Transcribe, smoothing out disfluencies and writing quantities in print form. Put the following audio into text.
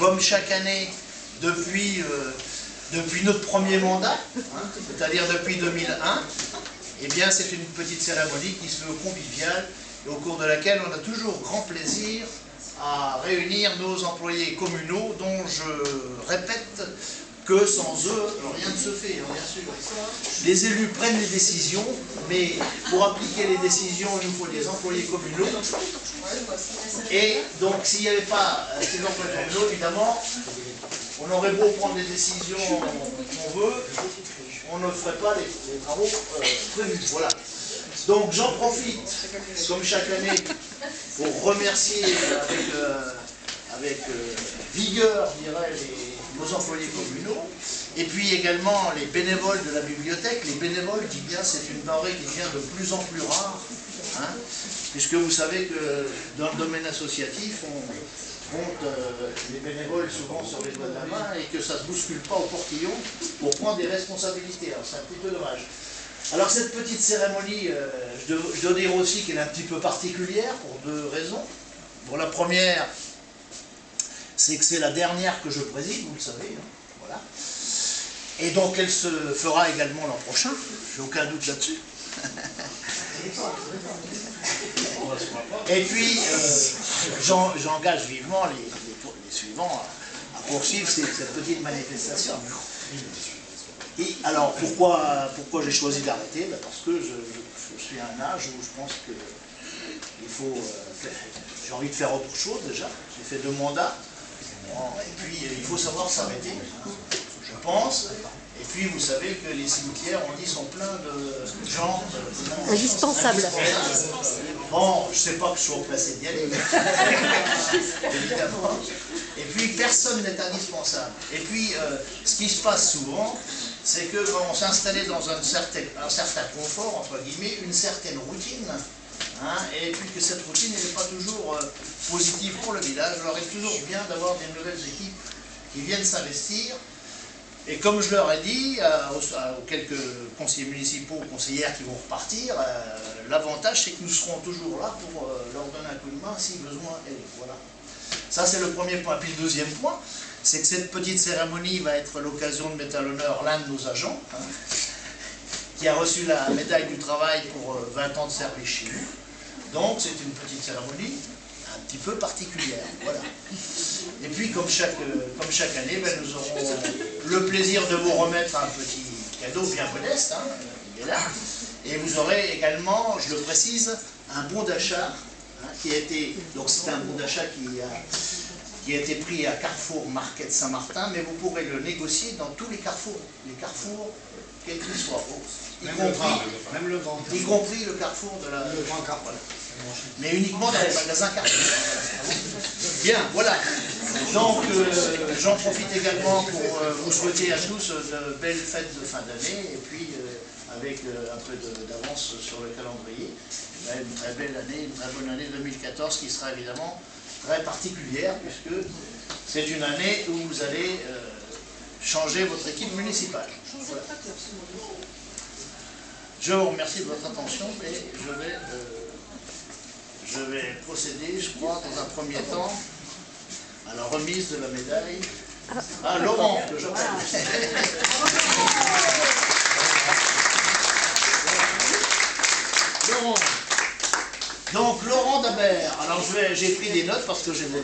comme chaque année depuis notre premier mandat, c'est-à-dire depuis 2001, eh bien c'est une petite cérémonie qui se veut conviviale et au cours de laquelle on a toujours grand plaisir à réunir nos employés communaux dont je répète que sans eux, rien ne se fait, bien sûr. Les élus prennent les décisions, mais pour appliquer les décisions, il nous faut des employés communaux. Et donc, s'il n'y avait pas ces employés communaux, évidemment, on aurait beau prendre les décisions qu'on veut, on ne ferait pas les travaux prévus. Voilà. Donc, j'en profite, comme chaque année, pour remercier avec vigueur, je dirais, nos employés communaux, et puis également les bénévoles de la bibliothèque. Les bénévoles, je dis bien, c'est une denrée qui devient de plus en plus rare, hein, puisque vous savez que dans le domaine associatif, on compte les bénévoles souvent sur les doigts de la main et que ça ne se bouscule pas au portillon pour prendre des responsabilités. Alors c'est un petit peu dommage. Alors cette petite cérémonie, je dois dire aussi qu'elle est un petit peu particulière pour deux raisons. Pour la première, c'est que c'est la dernière que je préside, vous le savez, hein, voilà. Et donc elle se fera également l'an prochain, j'ai aucun doute là-dessus. Et puis, j'engage vivement les suivants à poursuivre cette petite manifestation. Et alors, pourquoi j'ai choisi d'arrêter? Parce que je suis à un âge où je pense que j'ai envie de faire autre chose déjà. J'ai fait 2 mandats. Et puis, il faut savoir s'arrêter, je pense. Et puis, vous savez que les cimetières, on dit, sont pleins de gens... Indispensables. Bon, je ne sais pas que je sois pressé d'y aller, évidemment. Et puis, personne n'est indispensable. Et puis, ce qui se passe souvent, c'est que quand on s'installait dans un certain confort, entre guillemets, une certaine routine, hein, et puis que cette routine n'est pas toujours positive pour le village. Alors il est toujours bien d'avoir des nouvelles équipes qui viennent s'investir. Et comme je leur ai dit aux quelques conseillers municipaux, conseillères qui vont repartir, l'avantage c'est que nous serons toujours là pour leur donner un coup de main si besoin est. Voilà. Ça c'est le premier point. Puis le deuxième point, c'est que cette petite cérémonie va être l'occasion de mettre à l'honneur l'un de nos agents, hein, qui a reçu la médaille du travail pour 20 ans de service chez nous. Donc c'est une petite cérémonie un petit peu particulière. Voilà. Et puis comme chaque année, ben, nous aurons le plaisir de vous remettre un petit cadeau bien modeste, hein, il est là. Et vous aurez également, je le précise, un bon d'achat, hein, qui a été, donc c'est un bon d'achat qui a été pris à Carrefour Market Saint-Martin, mais vous pourrez le négocier dans tous les carrefours quels qu'ils soient, y compris le carrefour de la... Le grand carrefour. Mais uniquement dans les magasins Carrefour. Bien, voilà. Donc, j'en profite également pour vous souhaiter à tous de belles fêtes de fin d'année, et puis avec un peu d'avance sur le calendrier, une très belle année, une très bonne année 2014 qui sera évidemment très particulière, puisque c'est une année où vous allez changer votre équipe municipale. Voilà. Je vous remercie de votre attention et je vais procéder, je crois, dans un premier temps, à la remise de la médaille à Laurent, que j'appelle. Laurent. Donc, Laurent Dabert. Alors, j'ai pris des notes parce que j'ai des